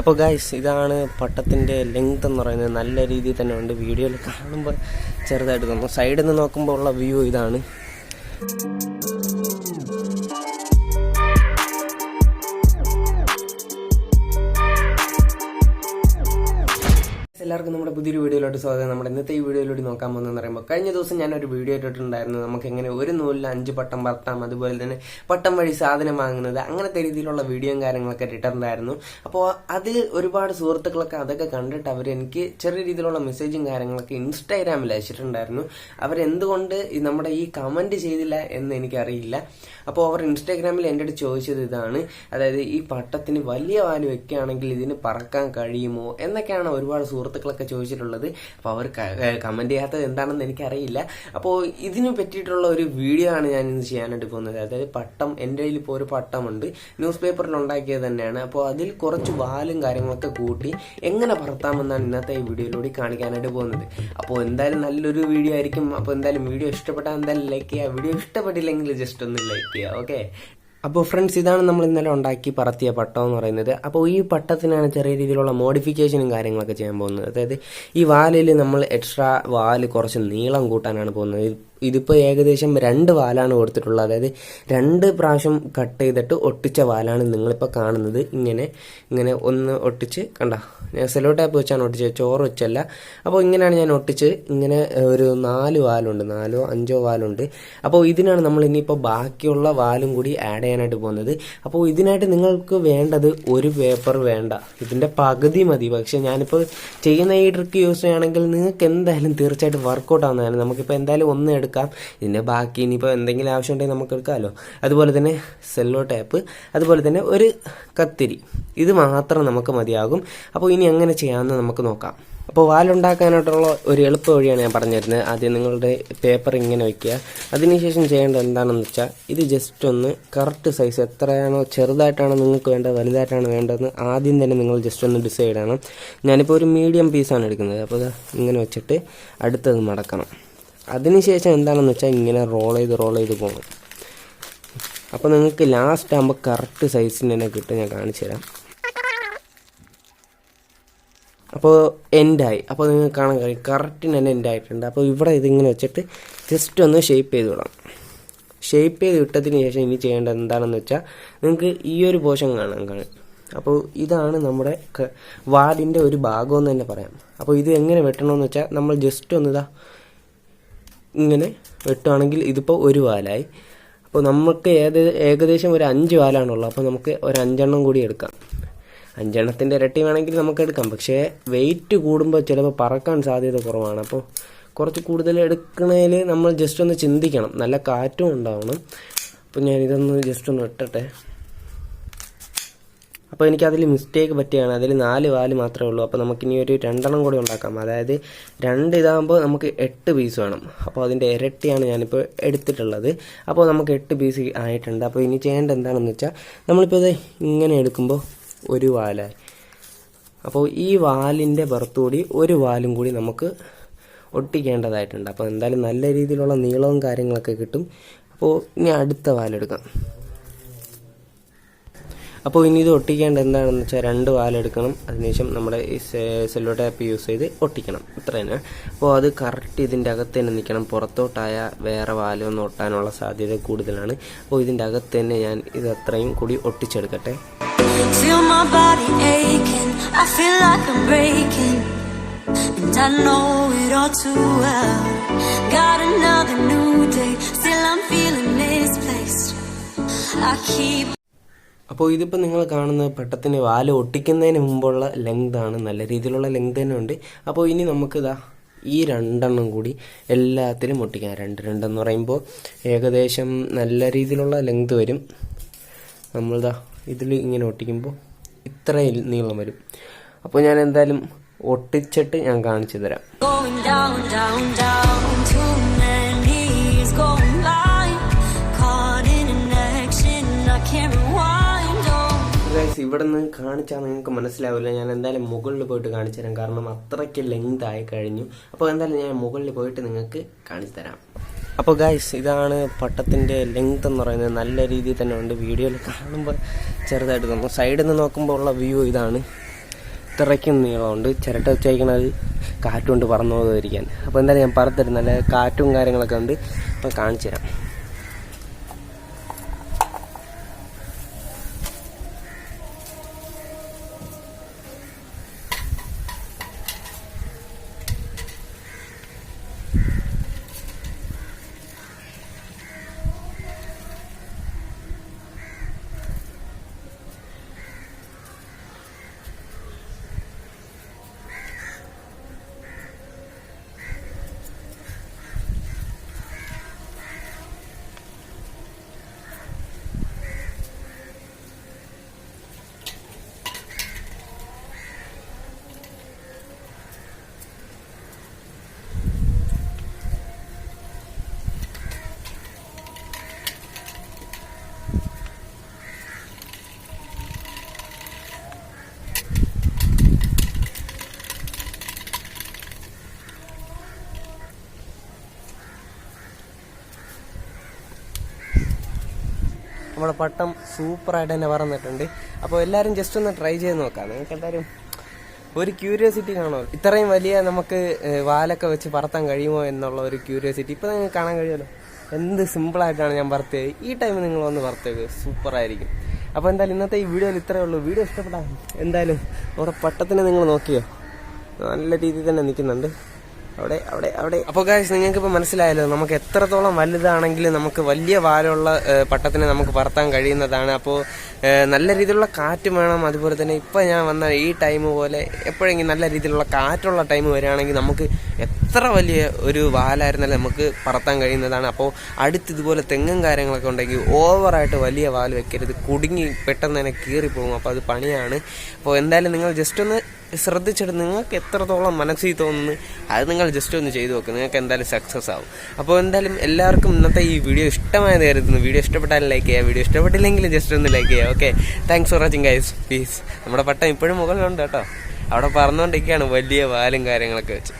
അപ്പോൾ ഗൈസ്, ഇതാണ് പട്ടത്തിൻ്റെ ലെങ്ത് എന്ന് പറയുന്നത്. നല്ല രീതിയിൽ തന്നെ ഉണ്ട്. വീഡിയോയിൽ കാണുമ്പോൾ ചെറുതായിട്ട് തോന്നും. സൈഡിൽ നിന്ന് നോക്കുമ്പോൾ ഉള്ള വ്യൂ ഇതാണ്. എല്ലാവർക്കും നമ്മുടെ പുതിയൊരു വീഡിയോയിലോട്ട് സ്വാഗതം. നമ്മുടെ ഇന്നത്തെ ഈ വീഡിയോയിലൂടെ നോക്കാൻ പോകുന്നതെന്ന് പറയുമ്പോൾ, കഴിഞ്ഞ ദിവസം ഞാനൊരു വീഡിയോ ഇട്ടിട്ടുണ്ടായിരുന്നു. നമുക്ക് എങ്ങനെ ഒരു നൂലിൽ 5 പട്ടം പറത്താം, അതുപോലെ തന്നെ പട്ടം വഴി സാധനം വാങ്ങുന്നത്, അങ്ങനത്തെ രീതിയിലുള്ള വീഡിയോയും കാര്യങ്ങളൊക്കെ ഇട്ടിട്ടുണ്ടായിരുന്നു. അപ്പോൾ അതിൽ ഒരുപാട് സുഹൃത്തുക്കളൊക്കെ അതൊക്കെ കണ്ടിട്ട് എനിക്ക് ചെറിയ രീതിയിലുള്ള മെസ്സേജും കാര്യങ്ങളൊക്കെ ഇൻസ്റ്റാഗ്രാമിൽ അയച്ചിട്ടുണ്ടായിരുന്നു. അവരെന്തുകൊണ്ട് നമ്മുടെ ഈ കമന്റ് ചെയ്തില്ല എന്ന് എനിക്കറിയില്ല. അപ്പോൾ അവർ ഇൻസ്റ്റാഗ്രാമിൽ എൻ്റെ അടുത്ത് ചോദിച്ചത് ഇതാണ്, അതായത് ഈ പട്ടത്തിന് വലിയ വാല് വെക്കുകയാണെങ്കിൽ ഇതിന് പറക്കാൻ കഴിയുമോ എന്നൊക്കെയാണ് ഒരുപാട് സുഹൃത്തുക്കളൊക്കെ ചോദിച്ചിട്ടുള്ളത്. അപ്പോൾ അവർ കമന്റ് ചെയ്യാത്തത് എന്താണെന്ന് എനിക്കറിയില്ല. അപ്പോൾ ഇതിന് പറ്റിയിട്ടുള്ള ഒരു വീഡിയോ ആണ് ഞാൻ ഇന്ന് ചെയ്യാനായിട്ട് പോകുന്നത്. അതായത് പട്ടം, എൻ്റെ കയ്യിൽ ഇപ്പോൾ ഒരു പട്ടമുണ്ട്, ന്യൂസ് പേപ്പറിൽ ഉണ്ടാക്കിയത് തന്നെയാണ്. അപ്പോൾ അതിൽ കുറച്ച് വാലും കാര്യങ്ങളൊക്കെ കൂട്ടി എങ്ങനെ പറത്താമെന്നാണ് ഇന്നത്തെ ഈ വീഡിയോയിലൂടെ കാണിക്കാനായിട്ട് പോകുന്നത്. അപ്പോൾ എന്തായാലും നല്ലൊരു വീഡിയോ ആയിരിക്കും. അപ്പോൾ എന്തായാലും വീഡിയോ ഇഷ്ടപ്പെട്ടാൽ എന്തായാലും ലൈക്ക് ചെയ്യുക, വീഡിയോ ഇഷ്ടപ്പെട്ടില്ലെങ്കിൽ ജസ്റ്റ് ഒന്ന് ലൈക്ക് ചെയ്യുക. ഓക്കെ. അപ്പോൾ ഫ്രണ്ട്സ്, ഇതാണ് നമ്മൾ ഇന്നലെ ഉണ്ടാക്കി പറത്തിയ പട്ടം എന്ന് പറയുന്നത്. അപ്പോൾ ഈ പട്ടത്തിനാണ് ചെറിയ രീതിയിലുള്ള മോഡിഫിക്കേഷനും കാര്യങ്ങളൊക്കെ ചെയ്യാൻ പോകുന്നത്. അതായത് ഈ വാലിൽ നമ്മൾ എക്സ്ട്രാ വാല് കുറച്ച് നീളം കൂട്ടാനാണ് പോകുന്നത്. ഇതിപ്പോൾ ഏകദേശം 2 വാലാണ് കൊടുത്തിട്ടുള്ളത്. അതായത് 2 പ്രാവശ്യം കട്ട് ചെയ്തിട്ട് ഒട്ടിച്ച വാലാണ് നിങ്ങളിപ്പോൾ കാണുന്നത്. ഇങ്ങനെ ഒന്ന് ഒട്ടിച്ച് കണ്ട, ഞാൻ സെലോ ടാപ്പ് വെച്ചാണ് ഒട്ടിച്ചത്, ചോറ് വെച്ചല്ല. അപ്പോൾ ഇങ്ങനെയാണ് ഞാൻ ഒട്ടിച്ച്. ഇങ്ങനെ ഒരു 4 വാലുണ്ട്, 4 or 5 വാലുണ്ട്. അപ്പോൾ ഇതിനാണ് നമ്മൾ ഇനിയിപ്പോൾ ബാക്കിയുള്ള വാലും കൂടി ആഡ് ചെയ്യാനായിട്ട് പോകുന്നത്. അപ്പോൾ ഇതിനായിട്ട് നിങ്ങൾക്ക് വേണ്ടത് ഒരു പേപ്പർ വേണ്ട, ഇതിൻ്റെ പകുതി മതി. പക്ഷെ ഞാനിപ്പോൾ ചെയ്യുന്ന ഈ ട്രിക്ക് യൂസ് ചെയ്യുകയാണെങ്കിൽ നിങ്ങൾക്ക് എന്തായാലും തീർച്ചയായിട്ടും വർക്കൗട്ട് ആവുന്നതാണ്. നമുക്കിപ്പോൾ എന്തായാലും ഒന്ന് എടുക്കാം, ഇതിൻ്റെ ബാക്കി ഇനിയിപ്പോൾ എന്തെങ്കിലും ആവശ്യമുണ്ടെങ്കിൽ നമുക്ക് എടുക്കാമല്ലോ. അതുപോലെ തന്നെ സെല്ലോ ടേപ്പ്, അതുപോലെ തന്നെ ഒരു കത്തിരി, ഇത് മാത്രം നമുക്ക് മതിയാകും. അപ്പോൾ ഇനി എങ്ങനെ ചെയ്യാമെന്ന് നമുക്ക് നോക്കാം. അപ്പോൾ വാലുണ്ടാക്കാനായിട്ടുള്ള ഒരു എളുപ്പ വഴിയാണ് ഞാൻ പറഞ്ഞു തരുന്നത്. ആദ്യം നിങ്ങളുടെ പേപ്പർ ഇങ്ങനെ വയ്ക്കുക. അതിനുശേഷം ചെയ്യേണ്ടത് എന്താണെന്ന് വെച്ചാൽ, ഇത് ജസ്റ്റ് ഒന്ന് കറക്റ്റ് സൈസ് എത്രയാണോ, ചെറുതായിട്ടാണോ നിങ്ങൾക്ക് വേണ്ടത്, വലുതായിട്ടാണ് വേണ്ടതെന്ന് ആദ്യം തന്നെ നിങ്ങൾ ജസ്റ്റ് ഒന്ന് ഡിസൈഡ് ചെയ്യണം. ഞാനിപ്പോൾ ഒരു മീഡിയം പീസാണ് എടുക്കുന്നത്. അപ്പോൾ ഇങ്ങനെ വെച്ചിട്ട് അടുത്തത് മടക്കണം. അതിനുശേഷം എന്താണെന്ന് വെച്ചാൽ ഇങ്ങനെ റോൾ ചെയ്ത് പോകണം. അപ്പോൾ നിങ്ങൾക്ക് ലാസ്റ്റ് ആകുമ്പോൾ കറക്റ്റ് സൈസിന് തന്നെ കിട്ടും. ഞാൻ കാണിച്ചു തരാം. അപ്പോൾ എൻഡായി. അപ്പോൾ നിങ്ങൾക്ക് കാണാൻ കഴിയും കറക്റ്റിന് തന്നെ എൻഡായിട്ടുണ്ട്. അപ്പോൾ ഇവിടെ ഇതിങ്ങനെ വെച്ചിട്ട് ജസ്റ്റ് ഒന്ന് ഷേപ്പ് ചെയ്ത് വിടാം. ഷേപ്പ് ചെയ്ത് വിട്ടതിന് ശേഷം ഇനി ചെയ്യേണ്ടത് എന്താണെന്ന് വെച്ചാൽ, നിങ്ങൾക്ക് ഈ ഒരു പോർഷൻ കാണാൻ കഴിയും. അപ്പോൾ ഇതാണ് നമ്മുടെ വാലിൻ്റെ ഒരു ഭാഗമെന്ന് തന്നെ പറയാം. അപ്പോൾ ഇത് എങ്ങനെ വെട്ടണമെന്ന് വെച്ചാൽ, നമ്മൾ ജസ്റ്റ് ഒന്ന് ഇങ്ങനെ വെട്ടുകയാണെങ്കിൽ ഇതിപ്പോൾ ഒരു വാലായി. അപ്പോൾ നമുക്ക് ഏകദേശം ഒരു 5 വാലാണുള്ളത്. അപ്പോൾ നമുക്ക് ഒരു 5 എണ്ണം കൂടി എടുക്കാം. 5 എണ്ണത്തിൻ്റെ ഇരട്ടി വേണമെങ്കിൽ നമുക്ക് എടുക്കാം. പക്ഷേ വെയിറ്റ് കൂടുമ്പോൾ ചിലപ്പോൾ പറക്കാൻ സാധ്യത കുറവാണ്. അപ്പോൾ കുറച്ച് കൂടുതൽ എടുക്കണേൽ നമ്മൾ ജസ്റ്റ് ഒന്ന് ചിന്തിക്കണം, നല്ല കാറ്റും ഉണ്ടാവണം. അപ്പോൾ ഞാനിതൊന്ന് ജസ്റ്റ് ഒന്ന് ഇട്ടട്ടെ. അപ്പോൾ എനിക്കതിൽ മിസ്റ്റേക്ക് പറ്റുകയാണ്. അതിൽ 4 വാല് മാത്രമേ ഉള്ളൂ. അപ്പോൾ നമുക്കിനി ഒരു 2 എണ്ണം കൂടി ഉണ്ടാക്കാം. അതായത് 2 ഇതാകുമ്പോൾ നമുക്ക് 8 പീസ് വേണം. അപ്പോൾ അതിൻ്റെ ഇരട്ടിയാണ് ഞാനിപ്പോൾ എടുത്തിട്ടുള്ളത്. അപ്പോൾ നമുക്ക് 8 പീസ് ആയിട്ടുണ്ട്. അപ്പോൾ ഇനി ചെയ്യേണ്ടത് എന്താണെന്ന് വെച്ചാൽ, നമ്മളിപ്പോൾ ഇത് ഇങ്ങനെ എടുക്കുമ്പോൾ ഒരു വാലായി. അപ്പോൾ ഈ വാലിൻ്റെ പുറത്തുകൂടി ഒരു വാലും കൂടി നമുക്ക് ഒട്ടിക്കേണ്ടതായിട്ടുണ്ട്. അപ്പോൾ എന്തായാലും നല്ല രീതിയിലുള്ള നീളവും കാര്യങ്ങളൊക്കെ കിട്ടും. അപ്പോൾ ഇനി അടുത്ത വാലെടുക്കാം. അപ്പോൾ ഇനി ഇത് ഒട്ടിക്കേണ്ടത് എന്താണെന്ന് വെച്ചാൽ, 2 വാലെടുക്കണം. അതിനുശേഷം നമ്മുടെ ഈ സെല്ലോ ടാപ്പ് യൂസ് ചെയ്ത് ഒട്ടിക്കണം. ഇത്ര തന്നെ. അപ്പോൾ അത് കറക്റ്റ് ഇതിൻ്റെ അകത്ത് തന്നെ നിൽക്കണം. പുറത്തോട്ടായ വേറെ വാലൊന്നും ഒട്ടാനുള്ള സാധ്യത കൂടുതലാണ്. അപ്പോൾ ഇതിൻ്റെ അകത്ത് തന്നെ ഞാൻ ഇത് അത്രയും കൂടി ഒട്ടിച്ചെടുക്കട്ടെ. Feel my body aching, I feel like I'm breaking, and I know it all too well. Got another new day, still I'm feeling misplaced. I keep. അപ്പോൾ ഇതിപ്പോൾ നിങ്ങൾ കാണുന്ന പട്ടത്തിന് വാല് ഒട്ടിക്കുന്നതിന് മുമ്പുള്ള ലെങ്ത് ആണ്. നല്ല രീതിയിലുള്ള ലെങ്ത് തന്നെ ഉണ്ട്. അപ്പോൾ ഇനി നമുക്കിതാ ഈ 2 എണ്ണം കൂടി എല്ലാത്തിലും ഒട്ടിക്കാം. 2 എന്ന് പറയുമ്പോൾ ഏകദേശം നല്ല രീതിയിലുള്ള ലെങ്ത് വരും. നമ്മളിതാ ഇതിൽ ഇങ്ങനെ ഒട്ടിക്കുമ്പോൾ ഇത്ര നീളം വരും. അപ്പോൾ ഞാൻ എന്തായാലും ഒട്ടിച്ചിട്ട് ഞാൻ കാണിച്ചു തരാം. ഇവിടെ നിന്ന് കാണിച്ചാൽ നിങ്ങൾക്ക് മനസ്സിലാവില്ല. ഞാൻ എന്തായാലും മുകളിൽ പോയിട്ട് കാണിച്ചു തരാം, കാരണം അത്രയ്ക്ക് ലെങ്ത് ആയി കഴിഞ്ഞു. അപ്പോൾ എന്തായാലും ഞാൻ മുകളിൽ പോയിട്ട് നിങ്ങൾക്ക് കാണിച്ചു തരാം. അപ്പോൾ ഗൈസ്, ഇതാണ് പട്ടത്തിൻ്റെ ലെങ്ത് എന്ന് പറയുന്നത്. നല്ല രീതിയിൽ തന്നെ ഉണ്ട്. വീഡിയോയിൽ കാണുമ്പോൾ ചെറുതായിട്ട് തോന്നും. സൈഡിൽ നിന്ന് നോക്കുമ്പോൾ ഉള്ള വ്യൂ ഇതാണ്. ഇത്രയ്ക്കും നീളമുണ്ട്. ചിരട്ട വെച്ചേക്കണത് കാറ്റുകൊണ്ട് പറന്നു പോകാതിരിക്കാൻ. അപ്പോൾ എന്തായാലും ഞാൻ പറത്തരും, നല്ല കാറ്റും കാര്യങ്ങളൊക്കെ ഉണ്ട്. അപ്പോൾ കാണിച്ചു തരാം. നമ്മുടെ പട്ടം സൂപ്പറായിട്ട് തന്നെ പറന്നിട്ടുണ്ട്. അപ്പോൾ എല്ലാവരും ജസ്റ്റ് ഒന്ന് ട്രൈ ചെയ്ത് നോക്കാം. നിങ്ങൾക്ക് എന്തായാലും ഒരു ക്യൂരിയോസിറ്റി കാണുമോ, ഇത്രയും വലിയ നമുക്ക് വാലൊക്കെ വെച്ച് പറത്താൻ കഴിയുമോ എന്നുള്ള ഒരു ക്യൂരിയോസിറ്റി ഇപ്പോൾ നിങ്ങൾക്ക് കാണാൻ കഴിയുമല്ലോ. എന്ത് സിമ്പിളായിട്ടാണ് ഞാൻ പറത്തിയത്. ഈ ടൈമിൽ നിങ്ങൾ വന്ന് പറത്തിയത് സൂപ്പറായിരിക്കും. അപ്പോൾ എന്തായാലും ഇന്നത്തെ ഈ വീഡിയോയിൽ ഇത്രയേ ഉള്ളൂ. വീഡിയോ ഇഷ്ടപ്പെട്ടാൽ എന്തായാലും നമ്മുടെ പട്ടത്തിനെ നിങ്ങൾ നോക്കിയോ, നല്ല രീതിയിൽ തന്നെ നിൽക്കുന്നുണ്ട് അവിടെ അവിടെ അവിടെ. അപ്പോൾ ഗൈസ്, നിങ്ങൾക്കിപ്പോൾ മനസ്സിലായല്ലോ നമുക്ക് എത്രത്തോളം വലുതാണെങ്കിലും നമുക്ക് വലിയ വാലുള്ള പട്ടത്തിനെ നമുക്ക് പറത്താൻ കഴിയുന്നതാണ്. അപ്പോൾ നല്ല രീതിയിലുള്ള കാറ്റും വേണം. അതുപോലെ തന്നെ ഇപ്പോൾ ഞാൻ വന്ന ഈ ടൈം പോലെ എപ്പോഴെങ്കിലും നല്ല രീതിയിലുള്ള കാറ്റുള്ള ടൈം വരികയാണെങ്കിൽ നമുക്ക് എത്ര വലിയ ഒരു വാലായിരുന്നാലും നമുക്ക് പറത്താൻ കഴിയുന്നതാണ്. അപ്പോൾ അടുത്ത് ഇതുപോലെ തെങ്ങും കാര്യങ്ങളൊക്കെ ഉണ്ടെങ്കിൽ ഓവറായിട്ട് വലിയ വാൽ വെക്കരുത്, കുടുങ്ങി പെട്ടെന്ന് തന്നെ കീറിപ്പോകും. അപ്പോൾ അത് പണിയാണ്. അപ്പോൾ എന്തായാലും നിങ്ങൾ ജസ്റ്റ് ഒന്ന് ശ്രദ്ധിച്ചിട്ട് നിങ്ങൾക്ക് എത്രത്തോളം മനസ്സിൽ തോന്നുന്നു അത് നിങ്ങൾ ജസ്റ്റ് ഒന്ന് ചെയ്തു നോക്കുക. നിങ്ങൾക്ക് എന്തായാലും സക്സസ് ആവും. അപ്പോൾ എന്തായാലും എല്ലാവർക്കും ഇന്നത്തെ ഈ വീഡിയോ ഇഷ്ടമായത് കരുതുന്നു. വീഡിയോ ഇഷ്ടപ്പെട്ടാലും ലൈക്ക് ചെയ്യുക, വീഡിയോ ഇഷ്ടപ്പെട്ടില്ലെങ്കിൽ ജസ്റ്റ് ഒന്ന് ലൈക്ക് ചെയ്യുക. Okay, thanks for watching guys, peace. നമ്മുടെ പട്ടം ഇപ്പോഴും മുകളിലുണ്ട് കേട്ടോ, അവിടെ പറന്നുകൊണ്ടിരിക്കുകയാണ് വലിയ വാലും കാര്യങ്ങളൊക്കെ വെച്ച്.